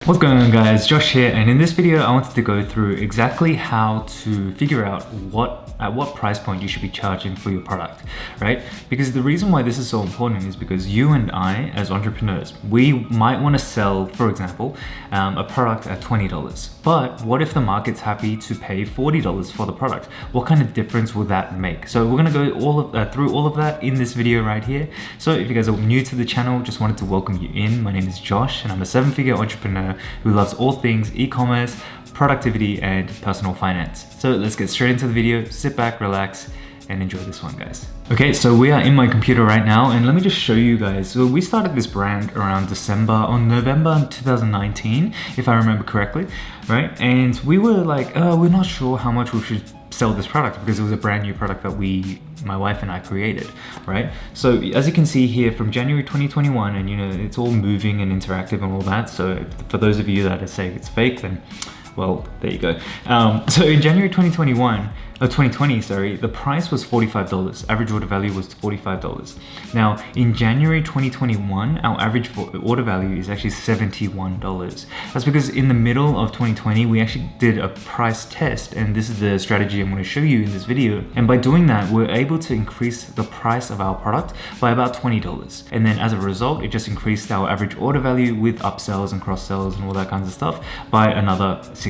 What's going on, guys? Josh here, and in this video I wanted to go through exactly how to figure out at what price point you should be charging for your product, right? Because the reason why this is so important is because you and I, as entrepreneurs, we might want to sell, for example, a product at $20. But what if the market's happy to pay $40 for the product? What kind of difference will that make? So we're gonna go through all of that in this video right here. So if you guys are new to the channel, just wanted to welcome you in. My name is Josh, and I'm a 7-figure entrepreneur who loves all things e-commerce, productivity, and personal finance. So let's get straight into the video. Sit back, relax, and enjoy this one, guys. Okay, so we are in my computer right now, and let me just show you guys. So we started this brand around November 2019, if I remember correctly, right? And we were like, we're not sure how much we should sell this product because it was a brand new product that my wife and I created, right? So as you can see here from January 2021, and you know, it's all moving and interactive and all that. So for those of you that are saying it's fake, then well, there you go. So in January 2020, sorry, the price was $45. Average order value was $45. Now, in January 2021, our average order value is actually $71. That's because in the middle of 2020, we actually did a price test, and this is the strategy I'm going to show you in this video. And by doing that, we're able to increase the price of our product by about $20. And then as a result, it just increased our average order value with upsells and cross-sells and all that kinds of stuff by another $6.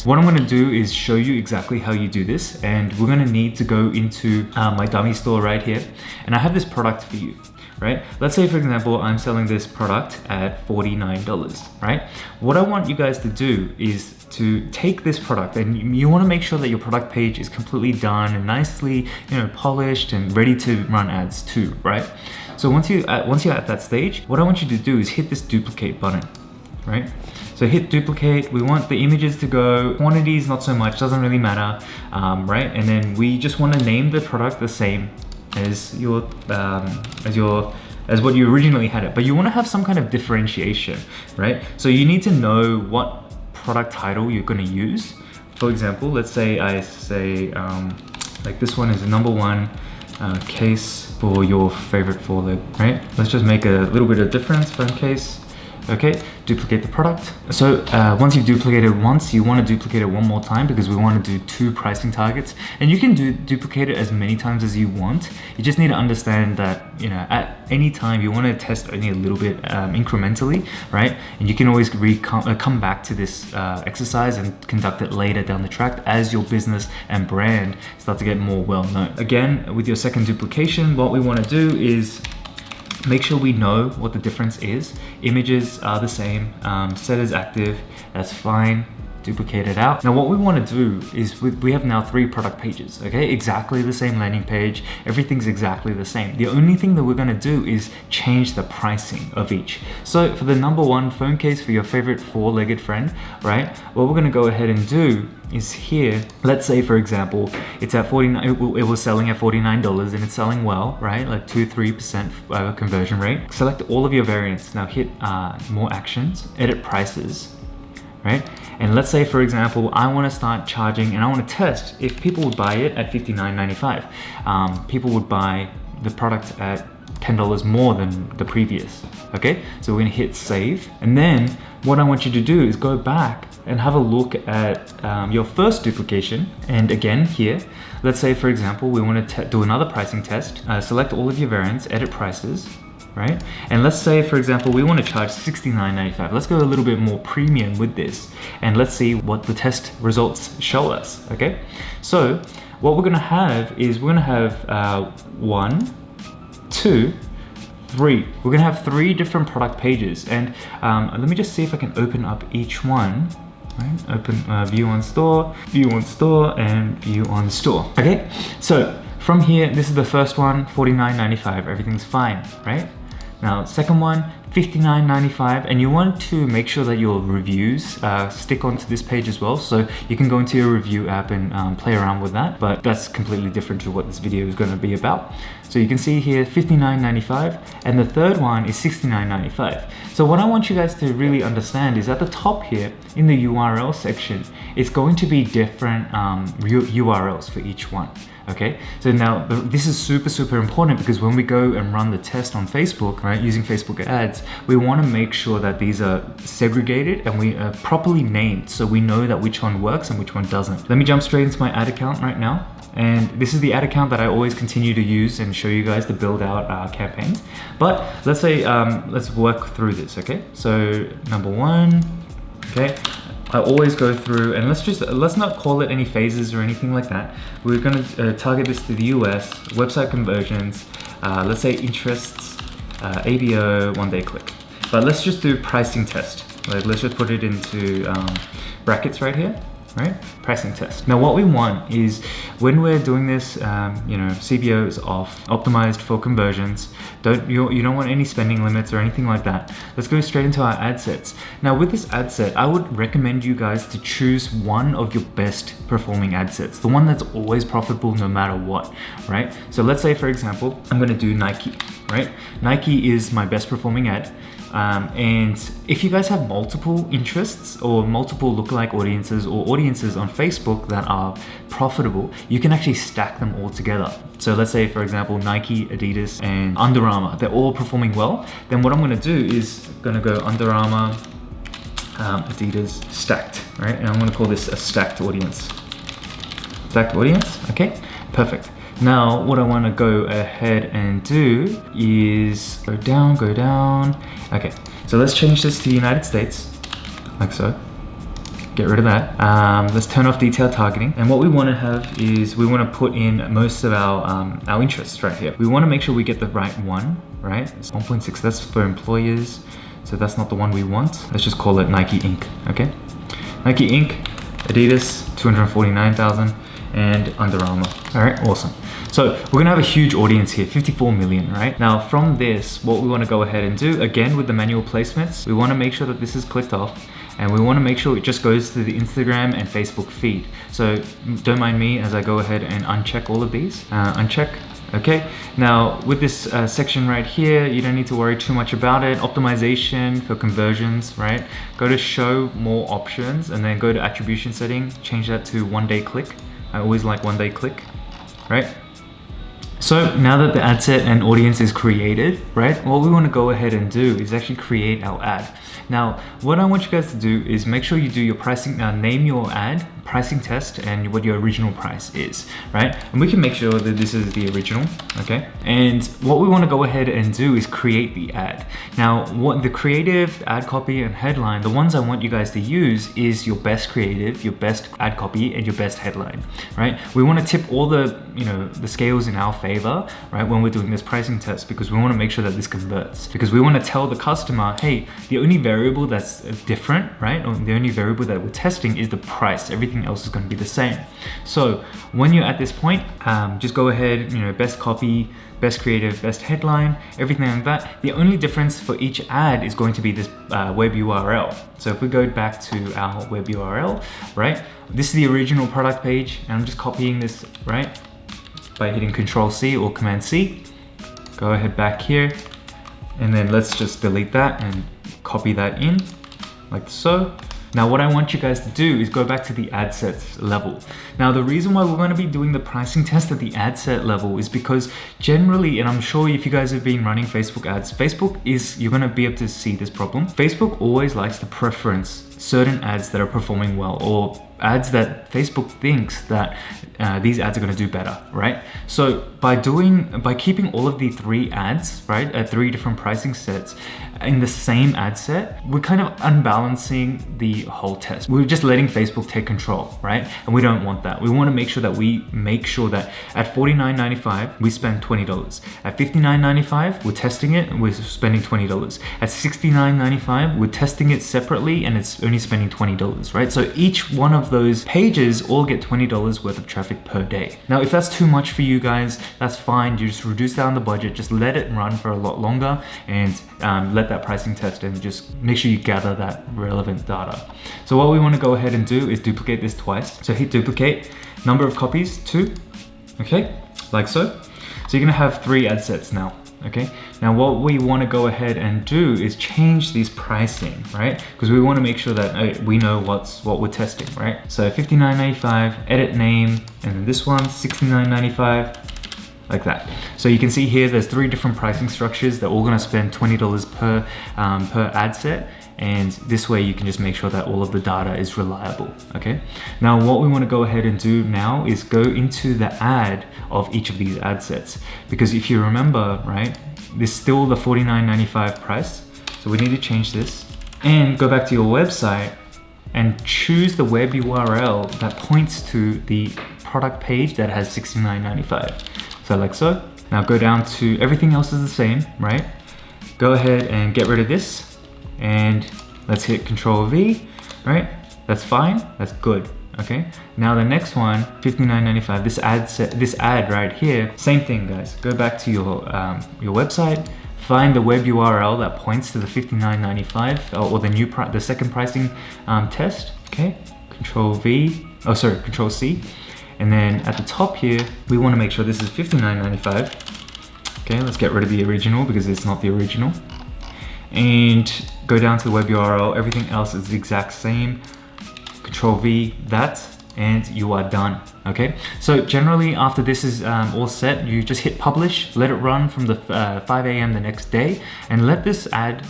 What I'm going to do is show you exactly how you do this, and we're going to need to go into my dummy store right here, and I have this product for you, right? Let's say, for example, I'm selling this product at $49, right? What I want you guys to do is to take this product, and you want to make sure that your product page is completely done and nicely, polished and ready to run ads too, right? So once you're at that stage, what I want you to do is hit this duplicate button, right? So hit duplicate. We want the images to go. Quantities, not so much, doesn't really matter, right? And then we just want to name the product the same as what you originally had it, but you want to have some kind of differentiation, right? So you need to know what product title you're going to use. For example, let's say I say like this one is the #1 case for your favorite foreleg, right? Let's just make a little bit of difference, phone case. Okay, duplicate the product. So once you've duplicated once, you want to duplicate it one more time because we want to do 2 pricing targets. And you can duplicate it as many times as you want. You just need to understand that, at any time you want to test only a little bit incrementally, right? And you can always come back to this exercise and conduct it later down the track as your business and brand start to get more well known. Again, with your second duplication, what we want to do is make sure we know what the difference is. Images are the same, set as active, that's fine, duplicate it out. Now what we want to do is we have now 3 product pages, okay? Exactly the same landing page, everything's exactly the same. The only thing that we're going to do is change the pricing of each. So for the #1 phone case for your favorite 4-legged friend, right? What we're going to go ahead and do is here, let's say for example, it's at $49, it was selling at $49 and it's selling well, right? Like 2-3% conversion rate. Select all of your variants. Now hit more actions, edit prices, right? And let's say for example, I want to start charging and I want to test if people would buy it at $59.95. People would buy the product at $10 more than the previous, okay? So we're gonna hit save, and then what I want you to do is go back and have a look at your first duplication. And again here, let's say for example, we want to do another pricing test. Select all of your variants, edit prices, right? And let's say for example, we want to charge $69.95. Let's go a little bit more premium with this, and let's see what the test results show us, okay? So what we're gonna have is we're gonna have 1, 2, 3. We're gonna have 3 different product pages, and let me just see if I can open up each one. Right? Open view on store, and view on store. Okay, so from here, this is the first one, $49.95. Everything's fine, right? Now, second one, $59.95, and you want to make sure that your reviews stick onto this page as well. So you can go into your review app and play around with that, but that's completely different to what this video is going to be about. So you can see here $59.95, and the third one is $69.95. So what I want you guys to really understand is at the top here in the URL section, it's going to be different URLs for each one. Okay, so now this is super important, because when we go and run the test on Facebook, right, using Facebook ads, we want to make sure that these are segregated and we are properly named, so we know that which one works and which one doesn't. Let me jump straight into my ad account right now. And this is the ad account that I always continue to use and show you guys to build out campaigns. But let's say, let's work through this, okay? So number one, okay, I always go through, and let's not call it any phases or anything like that. We're gonna target this to the US, website conversions, let's say interests, ABO, 1 day click. But let's just do pricing test. Like, let's just put it into brackets right here. Right? Pricing test. Now what we want is, when we're doing this, CBO is off, optimized for conversions. You don't want any spending limits or anything like that. Let's go straight into our ad sets. Now with this ad set, I would recommend you guys to choose one of your best performing ad sets, the one that's always profitable no matter what, right? So let's say, for example, I'm gonna do Nike, right? Nike is my best performing ad. And if you guys have multiple interests or multiple lookalike audiences or audiences on Facebook that are profitable, you can actually stack them all together. So let's say, for example, Nike, Adidas, and Under Armour, they're all performing well. Then what I'm gonna do is gonna go Under Armour, Adidas, stacked, right? And I'm gonna call this a stacked audience. Stacked audience, okay, perfect. Now, what I want to go ahead and do is go down. Okay, so let's change this to the United States, like so. Get rid of that. Let's turn off detailed targeting. And what we want to have is, we want to put in most of our interests right here. We want to make sure we get the right one, right? It's 1.6, that's for employers. So that's not the one we want. Let's just call it Nike Inc., okay? Nike Inc., Adidas, 249,000, and Under Armour. All right, awesome. So we're gonna have a huge audience here, 54 million, right? Now from this, what we wanna go ahead and do, again with the manual placements, we wanna make sure that this is clicked off, and we wanna make sure it just goes to the Instagram and Facebook feed. So don't mind me as I go ahead and uncheck all of these. Uncheck, okay. Now with this section right here, you don't need to worry too much about it. Optimization for conversions, right? Go to show more options and then go to attribution setting, change that to 1 day click. I always like 1 day click, right? So now that the ad set and audience is created, right, what we want to go ahead and do is actually create our ad. Now, what I want you guys to do is make sure you do your pricing, name your ad, pricing test, and what your original price is, right? And we can make sure that this is the original, okay? And what we want to go ahead and do is create the ad. Now, what the creative, ad copy, and headline, the ones I want you guys to use is your best creative, your best ad copy, and your best headline, right? We want to tip all the, the scales in our favor, right, when we're doing this pricing test, because we want to make sure that this converts, because we want to tell the customer, hey, the only variable that's different, right, or the only variable that we're testing is the price. Everything else is going to be the same. So when you're at this point, just go ahead, best copy, best creative, best headline, everything like that. The only difference for each ad is going to be this web URL. So if we go back to our web URL, right, this is the original product page, and I'm just copying this, right, by hitting Control C or Command C. Go ahead back here, and then let's just delete that and copy that in like so. Now what I want you guys to do is go back to the ad sets level. Now the reason why we're going to be doing the pricing test at the ad set level is because generally, and I'm sure if you guys have been running Facebook ads, you're going to be able to see this problem. Facebook always likes to preference certain ads that are performing well, or ads that Facebook thinks that these ads are going to do better, right? So by keeping all of the 3 ads, right, at 3 different pricing sets in the same ad set, we're kind of unbalancing the whole test. We're just letting Facebook take control, right? And we don't want that. We want to make sure that at $49.95 we spend $20. At $59.95 we're testing it and we're spending $20. At $69.95 we're testing it separately and it's only spending $20, right? So each one of those pages all get $20 worth of traffic per day. Now if that's too much for you guys, that's fine. You just reduce down the budget, just let it run for a lot longer, and let that pricing test and just make sure you gather that relevant data. So what we want to go ahead and do is duplicate this twice. So hit duplicate, number of copies 2, okay, like so. So you're gonna have 3 ad sets now. Okay, now what we want to go ahead and do is change these pricing, right? Because we want to make sure that we know what we're testing, right? So $59.95, edit name, and then this one $69.95, like that. So you can see here there's 3 different pricing structures. They're all going to spend $20 per ad set. And this way you can just make sure that all of the data is reliable, okay? Now what we want to go ahead and do now is go into the ad of each of these ad sets. Because if you remember, right, there's still the $49.95 price. So we need to change this and go back to your website and choose the web URL that points to the product page that has $69.95. So like so. Now go down to everything else is the same, right? Go ahead and get rid of this. And let's hit Control V, right? That's fine, that's good, okay? Now the next one, $59.95, this ad right here, same thing guys. Go back to your website, find the web URL that points to the $59.95 or the second pricing test, okay? Control C. And then at the top here, we wanna make sure this is $59.95. Okay, let's get rid of the original because it's not the original. And go down to the web URL, everything else is the exact same. Control V that, and you are done, okay? So generally after this is all set, you just hit publish, let it run from the 5 a.m. the next day, and let this ad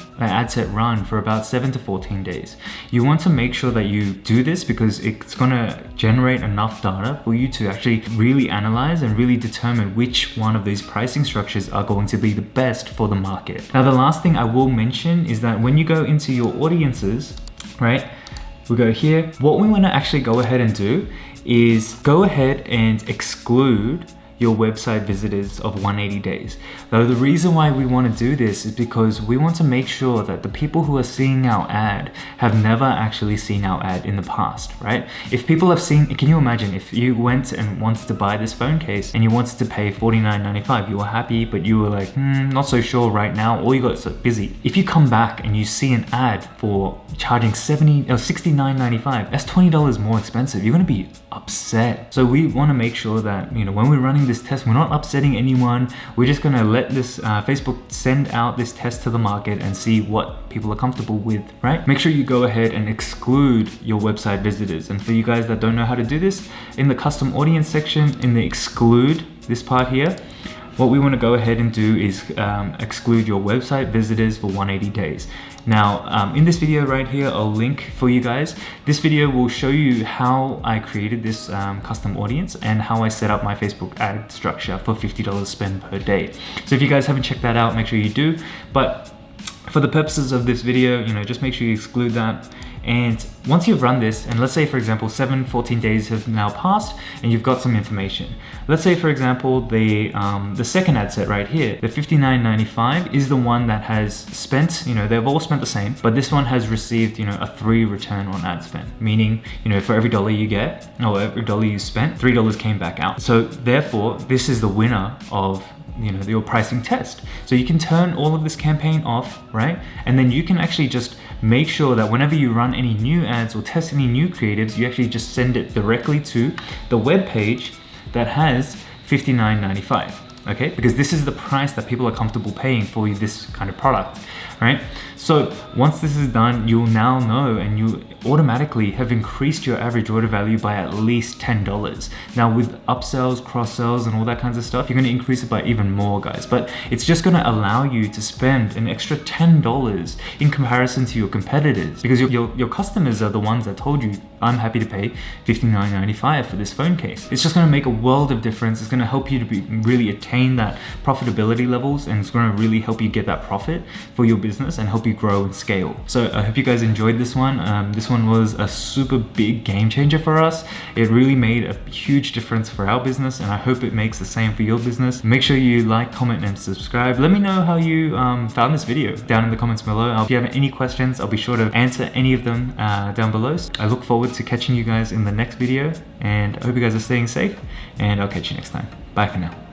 set run for about 7 to 14 days. You want to make sure that you do this because it's gonna generate enough data for you to actually really analyze and really determine which one of these pricing structures are going to be the best for the market. Now the last thing I will mention is that when you go into your audiences, right, we go here. What we want to actually go ahead and do is go ahead and exclude your website visitors of 180 days. Now the reason why we want to do this is because we want to make sure that the people who are seeing our ad have never actually seen our ad in the past, right? If people have seen, can you imagine if you went and wanted to buy this phone case and you wanted to pay $49.95, you were happy, but you were like, not so sure right now, or you got so busy. If you come back and you see an ad for charging $69.95, that's $20 more expensive, you're gonna be upset. So we wanna make sure that, you know, when we're running this test, we're not upsetting anyone. We're just gonna let this Facebook send out this test to the market and see what people are comfortable with, right? Make sure you go ahead and exclude your website visitors. And for you guys that don't know how to do this, in the custom audience section, in the exclude, this part here, what we want to go ahead and do is exclude your website visitors for 180 days. Now, in this video right here, I'll link for you guys. This video will show you how I created this custom audience and how I set up my Facebook ad structure for $50 spend per day. So if you guys haven't checked that out, make sure you do. But for the purposes of this video, you know, just make sure you exclude that. And once you've run this, and let's say for example 14 days have now passed and you've got some information. Let's say for example the second ad set right here, the $59.95 is the one that has spent, you know, they've all spent the same, but this one has received, you know, a 3 return on ad spend, meaning, you know, for every dollar you get, or every dollar you spent, $3 came back out. So therefore, this is the winner of, you know, your pricing test. So you can turn all of this campaign off, right? And then you can actually just make sure that whenever you run any new ads or test any new creatives, you actually just send it directly to the web page that has $59.95, okay? Because this is the price that people are comfortable paying for this kind of product, right? So once this is done, you'll now know, and you automatically have increased your average order value by at least $10. Now with upsells, cross sells, and all that kinds of stuff, you're gonna increase it by even more, guys. But it's just gonna allow you to spend an extra $10 in comparison to your competitors, because your customers are the ones that told you, I'm happy to pay $59.95 for this phone case. It's just gonna make a world of difference. It's gonna help you to really attain that profitability levels, and it's gonna really help you get that profit for your business and help you grow and scale. So I hope you guys enjoyed this one. This one was a super big game changer for us. It really made a huge difference for our business, and I hope it makes the same for your business. Make sure you like, comment, and subscribe. Let me know how you found this video down in the comments below. If you have any questions, I'll be sure to answer any of them down below. I look forward to catching you guys in the next video, and I hope you guys are staying safe, and I'll catch you next time. Bye for now.